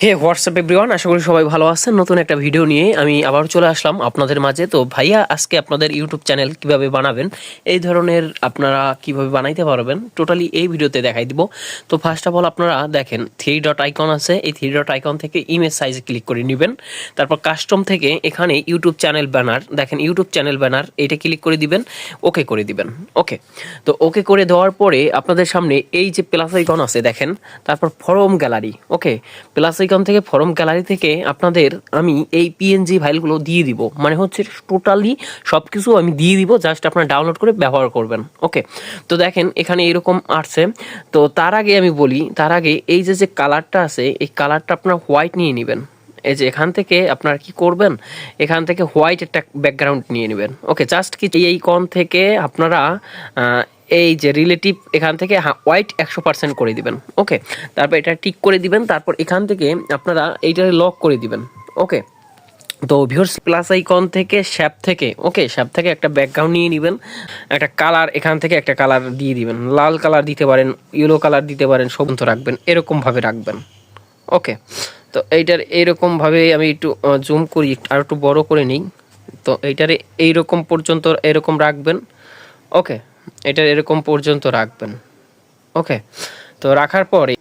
হে WhatsApp everyone, আশা করি সবাই ভালো আছেন। নতুন একটা ভিডিও নিয়ে আমি আবার চলে আসলাম আপনাদের মাঝে। তো ভাইয়া আজকে আপনাদের ইউটিউব চ্যানেল কিভাবে বানাবেন, এই ধরনের আপনারা কিভাবে বানাইতে পারবেন টোটালি এই ভিডিওতে দেখাই দিব। তো ফার্স্ট অফ অল আপনারা দেখেন থ্রি ডট আইকন আছে, এই থ্রি ডট আইকন থেকে ইমেজ সাইজে ক্লিক করে নেবেন। তারপর কাস্টম থেকে এখানে ইউটিউব চ্যানেল ব্যানার, দেখেন ইউটিউব চ্যানেল ব্যানার, এইটা ক্লিক করে দিবেন, ওকে করে দিবেন। ওকে, তো ওকে করে দেওয়ার পরে আপনাদের সামনে এই যে প্লাস আইকন আছে দেখেন, তারপর ফরম গ্যালারি। ওকে, প্লাস আইকন থেকে ফরম গ্যালারি থেকে আপনাদের আমি এই পিএনজি ফাইলগুলো দিয়ে দিব, মানে হচ্ছে টোটালি সব কিছু আমি দিয়ে দিব, জাস্ট আপনারা ডাউনলোড করে ব্যবহার করবেন। ওকে, তো দেখেন এখানে এরকম আসছে। তো তার আগে আমি বলি, তার আগে এই যে কালারটা আছে, এই কালারটা আপনারা হোয়াইট নিয়ে নেবেন। এই যে এখান থেকে আপনারা কি করবেন, এখান থেকে হোয়াইট একটা ব্যাকগ্রাউন্ড নিয়ে নেবেন। ওকে, জাস্ট কি এই কন থেকে আপনারা এই যে রিলেটিভ এখান থেকে হোয়াইট 100% করে দিবেন। ওকে, তারপর এটা টিক করে দিবেন। তারপর এখান থেকে আপনারা এইটাকে লক করে দিবেন। ওকে, তো ভিউয়ার্স প্লাস আইকন থেকে শ্যাপ থেকে, ওকে শ্যাপ থেকে একটা ব্যাকগ্রাউন্ড নিয়ে নেবেন, একটা কালার এখান থেকে একটা কালার দিয়ে দিবেন, লাল কালার দিতে পারেন, ইয়েলো কালার দিতে পারেন, সবুজ রাখবেন, এরকমভাবে রাখবেন। ওকে, তো এইটার এইরকমভাবে আমি একটু জুম করি, আর একটু বড় করে নিই। তো এইটারে এইরকম পর্যন্ত এরকম রাখবেন। ওকে, এটা এরকম পর্যন্ত রাখবেন। ওকে, তো রাখার পরে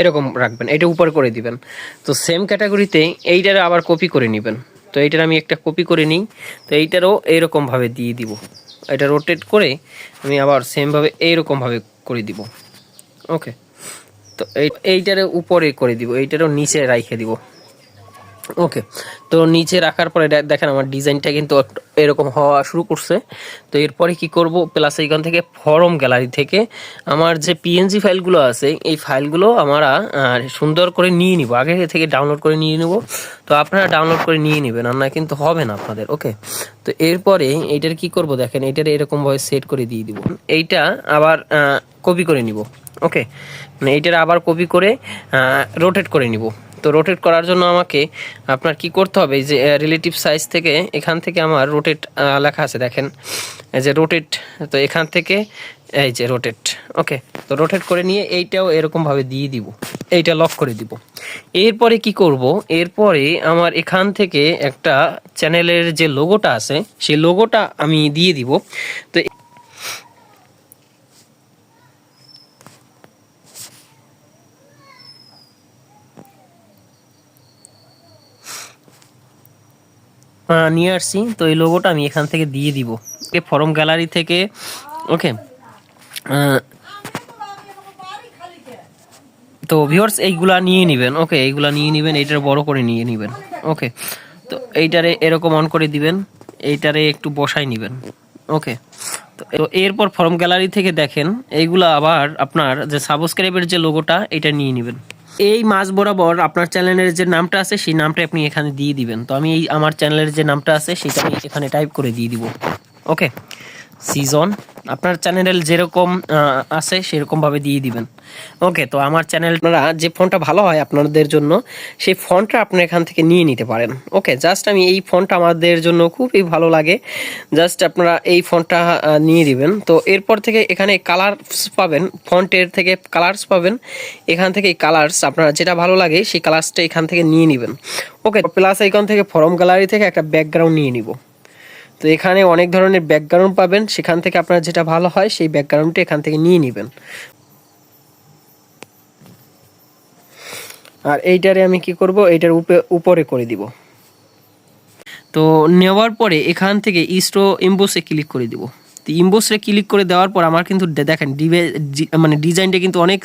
এরকম রাখবেন, এটা উপর করে দিবেন। তো সেম ক্যাটাগরিতে এইটারে আবার কপি করে নেবেন। তো এইটার আমি একটা কপি করে নিই, তো এইটারও এইরকমভাবে দিয়ে দিব। এটা রোটেট করে আমি আবার সেমভাবে এইরকমভাবে করে দিব। ওকে, তো এইটারে উপরে করে দিব, এইটারও নিচে রাইখে দিব। ওকে, তো নিচে রাখার পরে দেখেন আমার ডিজাইনটা কিন্তু এরকম হওয়া শুরু করছে। তো এরপরে কি করব, প্লাস এইখান থেকে ফরম গ্যালারি থেকে আমার যে পিএনজি ফাইলগুলো আছে, এই ফাইলগুলো আমরা সুন্দর করে নিয়ে নিব, আগে থেকে ডাউনলোড করে নিয়ে নিব। তো আপনারা ডাউনলোড করে নিয়ে নেবেন, আর না কিন্তু হবে না আপনাদের। ওকে, তো এরপরে এইটার কি করব, দেখেন এইটার এরকমভাবে সেট করে দিয়ে দিব, এইটা আবার কপি করে নিব। ওকে, মানে এইটার আবার কপি করে রোটেট করে নিব। তো রোটেট করার জন্য আমাকে আপনার কি করতে হবে, যে রিলেটিভ সাইজ থেকে এখান থেকে আমার রোটেট লেখা আছে দেখেন, এই যে রোটেট, তো এখান থেকে এই যে রোটেট। ওকে, তো রোটেট করে নিয়ে এইটাও এরকমভাবে দিয়ে দিব, এইটা লক করে দিব। এরপরে কি করব, এরপরে আমার এখান থেকে একটা চ্যানেলের যে লোগোটা আছে সেই লোগোটা আমি দিয়ে দিব। তো নিয়ে আসছি, তো এই লোগোটা আমি এখান থেকে দিয়ে দিব ফরম গ্যালারি থেকে। ওকে, তো ভিউয়ার্স এইগুলা নিয়ে নেবেন। ওকে, এইগুলা নিয়ে নেবেন, এইটার বড় করে নিয়ে নেবেন। ওকে, তো এইটারে এরকম অন করে দিবেন, এইটারে একটু বসাই নেবেন। ওকে, তো এরপর ফরম গ্যালারি থেকে দেখেন এইগুলা আবার আপনার যে সাবস্ক্রাইবের যে লোগোটা এটা নিয়ে নেবেন। এই মাঝ বরাবর আপনার চ্যানেলের যে নামটা আছে সেই নামটা আপনি এখানে দিয়ে দিবেন। তো আমি এই আমার চ্যানেলের যে নামটা আছে সেটা আমি এখানে টাইপ করে দিয়ে দিব। ওকে, সিজন আপনার চ্যানেল যেরকম আছে সেরকমভাবে দিয়ে দিবেন। ওকে, তো আমার চ্যানেল আপনারা যে ফন্টটা ভালো হয় আপনাদের জন্য সেই ফন্টটা আপনি এখান থেকে নিয়ে নিতে পারেন। ওকে, জাস্ট আমি এই ফন্টটা আমাদের জন্য খুবই ভালো লাগে, জাস্ট আপনারা এই ফন্টটা নিয়ে দিবেন। তো এরপর থেকে এখানে কালার্স পাবেন, ফন্টের থেকে কালার্স পাবেন, এখান থেকে কালার্স আপনারা যেটা ভালো লাগে সেই কালার্সটা এখান থেকে নিয়ে নেবেন। ওকে, প্লাস আইকন থেকে ফরম গ্যালারি থেকে একটা ব্যাকগ্রাউন্ড নিয়ে নিব। তো এখানে অনেক ধরনের ব্যাকগ্রাউন্ড পাবেন, সেখান থেকে আপনার যেটা ভালো হয় সেই ব্যাকগ্রাউন্ডটা এখান থেকে নিয়ে নেবেন। আর এইটারে আমি কি করব, এইটার উপরে করে দিব। তো নেওয়ার পরে এখান থেকে ইস্টো ইম্বোসে ক্লিক করে দিব। তো ইম্বোসে ক্লিক করে দেওয়ার পর আমার কিন্তু দেখেন মানে ডিজাইনটা কিন্তু অনেক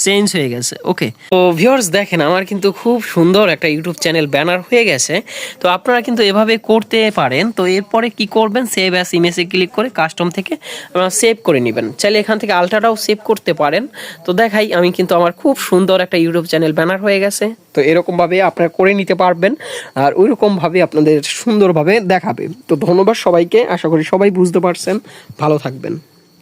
চেঞ্জ হয়ে গেছে। ওকে, তো ভিউয়ার্স দেখেন আমার কিন্তু খুব সুন্দর একটা ইউটিউব চ্যানেল ব্যানার হয়ে গেছে। তো আপনারা কিন্তু এভাবে করতে পারেন। তো এরপরে কি করবেন, সেভ অ্যাস ইমেজে ক্লিক করে কাস্টম থেকে আপনারা সেভ করে নেবেন। চাইলে এখান থেকে আলট্রাটাও সেভ করতে পারেন। তো দেখাই আমি কিন্তু আমার খুব সুন্দর একটা ইউটিউব চ্যানেল ব্যানার হয়ে গেছে। তো এরকমভাবে আপনারা করে নিতে পারবেন, আর ওইরকমভাবে আপনাদের সুন্দরভাবে দেখাবে। তো ধন্যবাদ সবাইকে, আশা করি সবাই বুঝতে পারছেন। ভালো থাকবেন।